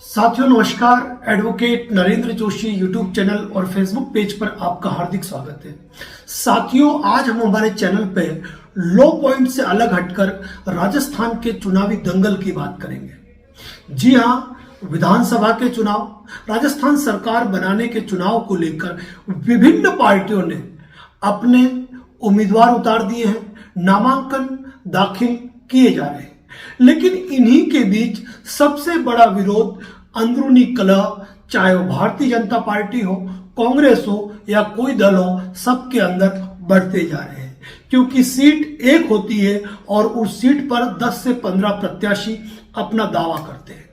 साथियों नमस्कार। Advocate Narendra Joshi YouTube channel और फेसबुक पेज पर आपका हार्दिक स्वागत है। साथियों, आज हम हमारे चैनल पे लो पॉइंट से अलग हटकर राजस्थान के चुनावी दंगल की बात करेंगे। जी हां, विधानसभा के चुनाव, राजस्थान सरकार बनाने के चुनाव को लेकर विभिन्न पार्टियों ने अपने उम्मीदवार उतार दिए हैं, नामांकन दाखिल किए जा रहे हैं। लेकिन इन्हीं के बीच सबसे बड़ा विरोध अंदरूनी कलह, चाहे वो भारतीय जनता पार्टी हो, कांग्रेस हो या कोई दल हो, सबके अंदर बढ़ते जा रहे हैं। क्योंकि सीट एक होती है और उस सीट पर 10 से 15 प्रत्याशी अपना दावा करते हैं।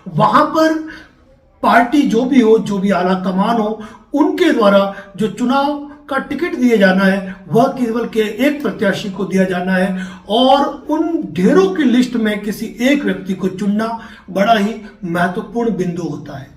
वहां पर पार्टी जो भी हो, जो भी आला कमान हो, उनके द्वारा जो चुनाव का टिकट दिए जाना है वह केवल के एक प्रत्याशी को दिया जाना है और उन ढेरों की लिस्ट में किसी एक व्यक्ति को चुनना बड़ा ही महत्वपूर्ण बिंदु होता है।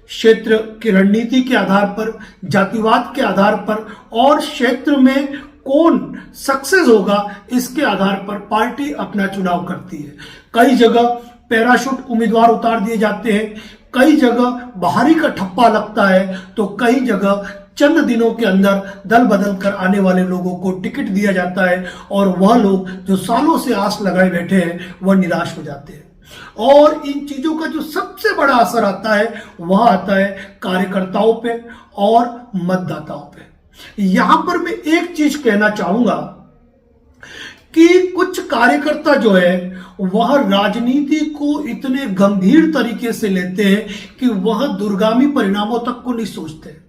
क्षेत्र की रणनीति के आधार पर, जातिवाद के आधार पर और क्षेत्र में कौन सक्सेस होगा इसके आधार पर पार्टी अपना चुनाव करती है। कई जगह पैराशूट उम्मीदवार उतार दिए जाते हैं, कई जगह बाहरी का ठप्पा लगता है, तो कई जगह चंद दिनों के अंदर दल बदल कर आने वाले लोगों को टिकट दिया जाता है और वह लोग जो सालों से आस लगाए बैठे हैं वह निराश हो जाते हैं। और इन चीजों का जो सबसे बड़ा असर आता है वह आता है कार्यकर्ताओं पे और मतदाताओं पे। यहां पर मैं एक चीज कहना चाहूंगा कि कुछ कार्यकर्ता जो है वह राजनीति को इतने गंभीर तरीके से लेते हैं कि वह दूरगामी परिणामों तक को नहीं सोचते।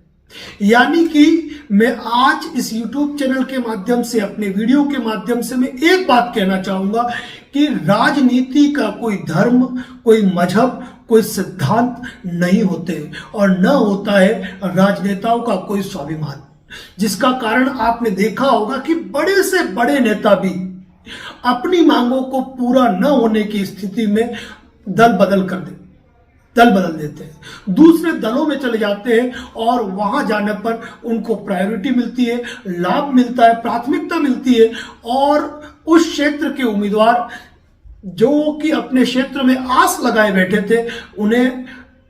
यानी कि मैं आज इस YouTube चैनल के माध्यम से, अपने वीडियो के माध्यम से मैं एक बात कहना चाहूंगा कि राजनीति का कोई धर्म, कोई मजहब, कोई सिद्धांत नहीं होते और न होता है राजनेताओं का कोई स्वाभिमान। जिसका कारण आपने देखा होगा कि बड़े से बड़े नेता भी अपनी मांगों को पूरा न होने की स्थिति में दल बदल देते हैं, दूसरे दलों में चले जाते हैं और वहां जाने पर उनको प्रायोरिटी मिलती है, लाभ मिलता है, प्राथमिकता मिलती है और उस क्षेत्र के उम्मीदवार जो कि अपने क्षेत्र में आस लगाए बैठे थे उन्हें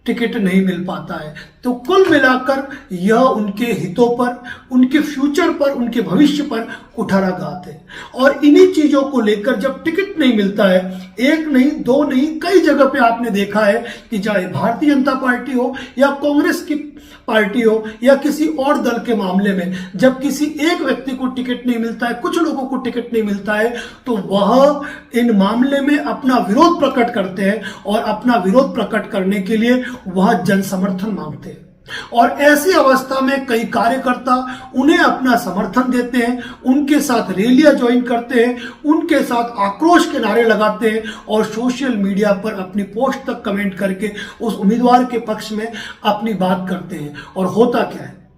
टिकट नहीं मिल पाता है। तो कुल मिलाकर यह उनके हितों पर, उनके फ्यूचर पर, उनके भविष्य पर कुठाराघात है। और इन्हीं चीजों को लेकर जब टिकट नहीं मिलता है, एक नहीं, दो नहीं, कई जगह पे आपने देखा है कि चाहे भारतीय जनता पार्टी हो या कांग्रेस की पार्टी हो या किसी और दल के मामले में, जब किसी एक व्यक्ति को टिकट नहीं मिलता है, कुछ लोगों को टिकट नहीं मिलता है, तो वह इन मामले में अपना विरोध प्रकट करते हैं और अपना विरोध प्रकट करने के लिए वह जन समर्थन मांगते हैं। और ऐसी अवस्था में कई कार्यकर्ता उन्हें अपना समर्थन देते हैं, उनके साथ रैलियां ज्वाइन करते हैं, उनके साथ आक्रोश के नारे लगाते हैं और सोशल मीडिया पर अपनी पोस्ट तक कमेंट करके उस उम्मीदवार के पक्ष में अपनी बात करते हैं। और होता क्या है?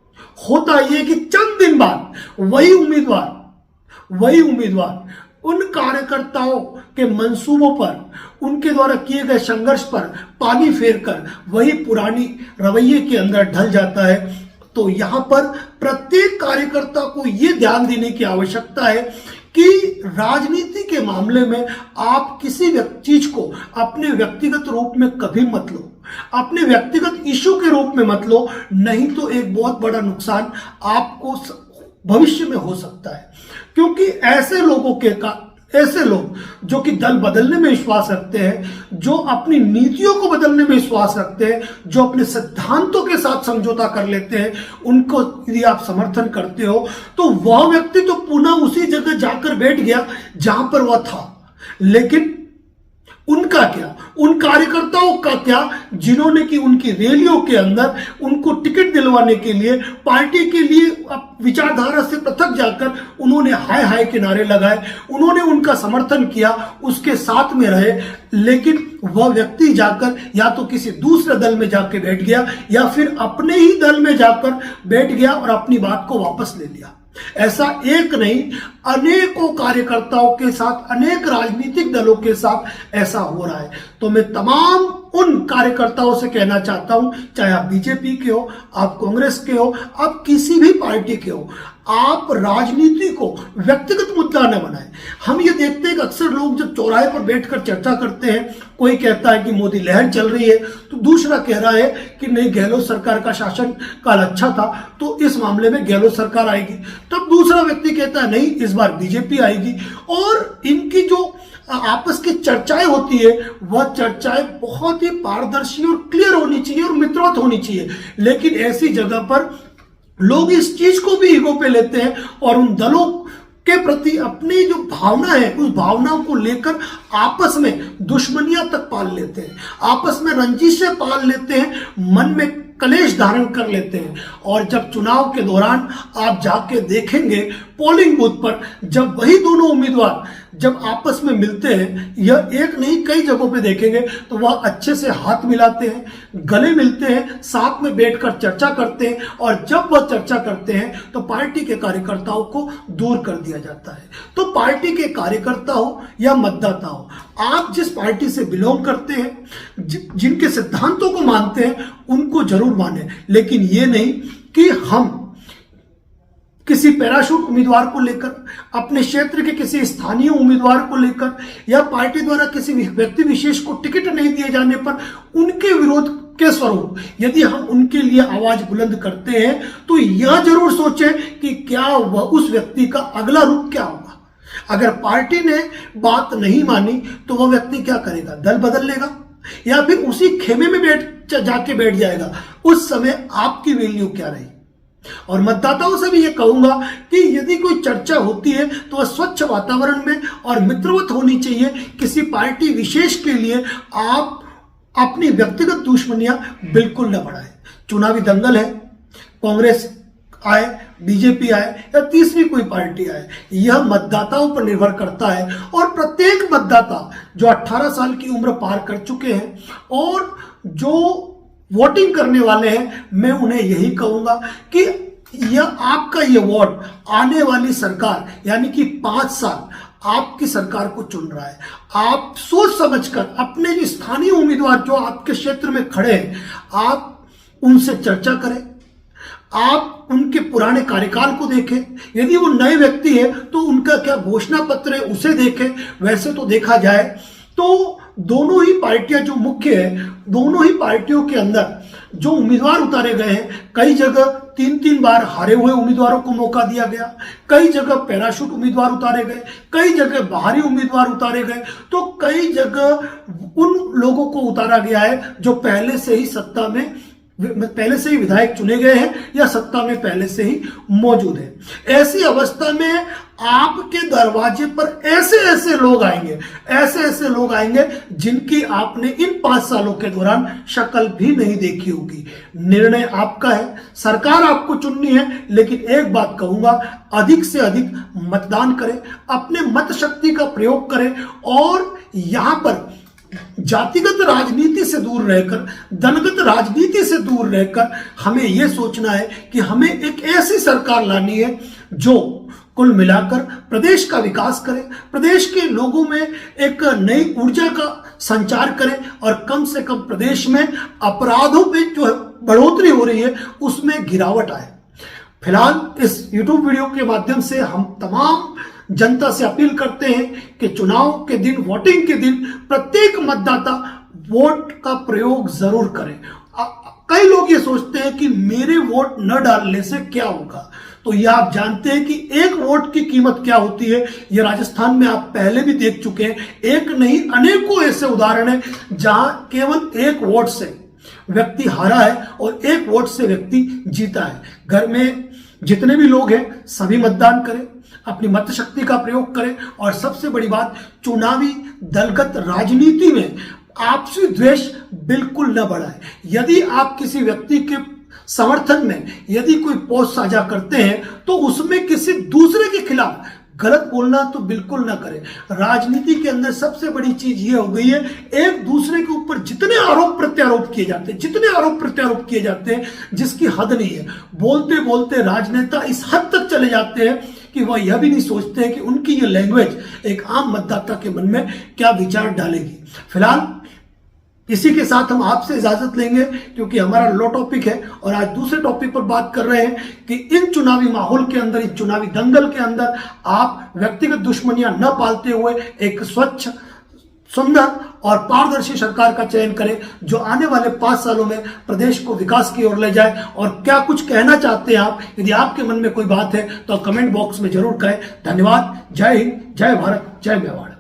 होता यह कि चंद दिन बाद वही उम्मीदवार उन कार्यकर्ताओं के मंसूबों पर, उनके द्वारा किए गए संघर्ष पर पानी फेरकर वही पुरानी रवैये के अंदर ढल जाता है। तो यहां पर प्रत्येक कार्यकर्ता को यह ध्यान देने की आवश्यकता है कि राजनीति के मामले में आप किसी चीज को अपने व्यक्तिगत रूप में कभी मत लो, अपने व्यक्तिगत इश्यू के रूप में मत लो, नहीं तो एक बहुत बड़ा नुकसान आपको भविष्य में हो सकता है। क्योंकि ऐसे लोग जो कि दल बदलने में विश्वास रखते हैं, जो अपनी नीतियों को बदलने में विश्वास रखते हैं, जो अपने सिद्धांतों के साथ समझौता कर लेते हैं, उनको यदि आप समर्थन करते हो तो वह व्यक्ति तो पुनः उसी जगह जाकर बैठ गया जहां पर वह था। लेकिन उनका क्या, उन कार्यकर्ताओं का क्या जिन्होंने कि उनकी रैलियों के अंदर उनको टिकट दिलवाने के लिए, पार्टी के लिए विचारधारा से पृथक जाकर उन्होंने हाय हाय के नारे लगाए, उन्होंने उनका समर्थन किया, उसके साथ में रहे, लेकिन वह व्यक्ति जाकर या तो किसी दूसरे दल में जाकर बैठ गया या फिर अपने ही दल में जाकर बैठ गया और अपनी बात को वापस ले लिया। ऐसा एक नहीं, अनेकों कार्यकर्ताओं के साथ, अनेक राजनीतिक दलों के साथ ऐसा हो रहा है। तो मैं तमाम उन कार्यकर्ताओं से कहना चाहता हूं, चाहे आप बीजेपी के हो, आप कांग्रेस के हो, आप किसी भी पार्टी के हो, आप राजनीति को व्यक्तिगत मुद्दा न बनाएं। हम ये देखते हैं कि अक्सर लोग जब चौराहे पर बैठकर चर्चा करते हैं, कोई कहता है कि मोदी लहर चल रही है, तो दूसरा कह रहा है कि नहीं, गहलोत सरकार का शासन काल अच्छा था, तो इस मामले में गहलोत सरकार आएगी। तब दूसरा व्यक्ति कहता है नहीं, इस बार बीजेपी आएगी। और इनकी जो आपस की चर्चाएं होती है, वह चर्चाएं बहुत ही पारदर्शी और क्लियर होनी चाहिए और मित्रवत होनी चाहिए। लेकिन ऐसी जगह पर लोग इस चीज को भी ईगो पे लेते हैं और उन दलों के प्रति अपनी जो भावना है, उस भावनाओं को लेकर आपस में दुश्मनियां तक पाल लेते हैं, आपस में रंजिशें पाल लेते हैं, मन में कलेश धारण कर लेते हैं। और जब चुनाव के दौरान आप जाके देखेंगे पोलिंग बूथ पर, जब वही दोनों उम्मीदवार जब आपस में मिलते हैं, यह एक नहीं कई जगहों पे देखेंगे, तो वह अच्छे से हाथ मिलाते हैं, गले मिलते हैं, साथ में बैठकर चर्चा करते हैं। और जब वह चर्चा करते हैं तो पार्टी के कार्यकर्ताओं को दूर कर दिया जाता है। तो पार्टी के कार्यकर्ता हो या मतदाता हो, आप जिस पार्टी से बिलोंग करते हैं, जिनके सिद्धांतों को मानते हैं, उनको जरूर माने। लेकिन ये नहीं कि हम किसी पैराशूट उम्मीदवार को लेकर, अपने क्षेत्र के किसी स्थानीय उम्मीदवार को लेकर, या पार्टी द्वारा किसी व्यक्ति विशेष को टिकट नहीं दिए जाने पर उनके विरोध के स्वरूप यदि हम उनके लिए आवाज बुलंद करते हैं, तो यह जरूर सोचें कि क्या वह उस व्यक्ति का अगला रुख क्या होगा। अगर पार्टी ने बात नहीं मानी तो वह व्यक्ति क्या करेगा? दल बदल लेगा या फिर उसी खेमे में जाके बैठ जाएगा। उस समय आपकी वैल्यू क्या रही? और मतदाताओं से भी ये कहूंगा कि यदि कोई चर्चा होती है तो वह स्वच्छ वातावरण में और मित्रवत होनी चाहिए। किसी पार्टी विशेष के लिए आप अपनी व्यक्तिगत दुश्मनियां बिल्कुल न बढ़ाएं। चुनावी दंगल है, कांग्रेस आए, बीजेपी आए या तीसरी कोई पार्टी आए, यह मतदाताओं पर निर्भर करता है। और प्रत्येक मतदाता जो 18 साल की उम्र पार कर चुके हैं और जो वोटिंग करने वाले हैं, मैं उन्हें यही कहूंगा कि यह आपका ये वोट आने वाली सरकार यानी कि 5 साल आपकी सरकार को चुन रहा है। आप सोच समझकर अपने जो स्थानीय उम्मीदवार जो आपके क्षेत्र में खड़े हैं, आप उनसे चर्चा करें, आप उनके पुराने कार्यकाल को देखें। यदि वो नए व्यक्ति है तो उनका क्या घोषणा पत्र है उसे देखें। वैसे तो देखा जाए तो दोनों ही पार्टियां जो मुख्य है, दोनों ही पार्टियों के अंदर जो उम्मीदवार उतारे गए हैं, कई जगह 3-3 बार हारे हुए उम्मीदवारों को मौका दिया गया, कई जगह पैराशूट उम्मीदवार उतारे गए, कई जगह बाहरी उम्मीदवार उतारे गए, तो कई जगह उन लोगों को उतारा गया है जो पहले से ही विधायक चुने गए हैं या सत्ता में पहले से ही मौजूद है। ऐसी अवस्था में आपके दरवाजे पर ऐसे ऐसे लोग आएंगे जिनकी आपने इन 5 सालों के दौरान शक्ल भी नहीं देखी होगी। निर्णय आपका है, सरकार आपको चुननी है, लेकिन एक बात कहूंगा, अधिक से अधिक मतदान करें, अपने मत शक्ति का प्रयोग करें और यहां पर जातिगत राजनीति से दूर रहकर, दलगत राजनीति से दूर रहकर हमें यह सोचना है कि हमें एक ऐसी सरकार लानी है जो कुल मिलाकर प्रदेश का विकास करे, प्रदेश के लोगों में एक नई ऊर्जा का संचार करे और कम से कम प्रदेश में अपराधों पे जो बढ़ोतरी हो रही है उसमें गिरावट आए। फिलहाल इस YouTube वीडियो के माध्यम से हम तमाम जनता से अपील करते हैं कि चुनाव के दिन, वोटिंग के दिन प्रत्येक मतदाता वोट का प्रयोग जरूर करें। कई लोग ये सोचते हैं कि मेरे वोट न डालने से क्या होगा, तो यह आप जानते हैं कि एक वोट की कीमत क्या होती है। यह राजस्थान में आप पहले भी देख चुके हैं, एक नहीं अनेकों ऐसे उदाहरण हैं जहां केवल एक वोट से व्यक्ति हारा है और एक वोट से व्यक्ति जीता है। घर में जितने भी लोग हैं सभी मतदान करें, अपनी मत शक्ति का प्रयोग करें और सबसे बड़ी बात, चुनावी दलगत राजनीति में आपसी द्वेष बिल्कुल न बढ़ाए। यदि आप किसी व्यक्ति के समर्थन में यदि कोई पोस्ट साझा करते हैं तो उसमें किसी दूसरे के खिलाफ गलत बोलना तो बिल्कुल ना करें। राजनीति के अंदर सबसे बड़ी चीज ये हो गई है, एक दूसरे के ऊपर जितने आरोप प्रत्यारोप किए जाते हैं जिसकी हद नहीं है। बोलते बोलते राजनेता इस हद तक चले जाते हैं कि वह यह भी नहीं सोचते हैं कि उनकी ये लैंग्वेज एक आम मतदाता के मन में क्या विचार डालेगी। फिलहाल इसी के साथ हम आपसे इजाजत लेंगे, क्योंकि हमारा लो टॉपिक है और आज दूसरे टॉपिक पर बात कर रहे हैं कि इन चुनावी माहौल के अंदर, इस चुनावी दंगल के अंदर आप व्यक्तिगत दुश्मनियां न पालते हुए एक स्वच्छ, सुंदर और पारदर्शी सरकार का चयन करें जो आने वाले 5 सालों में प्रदेश को विकास की ओर ले जाए। और क्या कुछ कहना चाहते हैं आप, यदि आपके मन में कोई बात है तो कमेंट बॉक्स में जरूर कहें। धन्यवाद। जय हिंद, जय भारत, जय मेवाड़।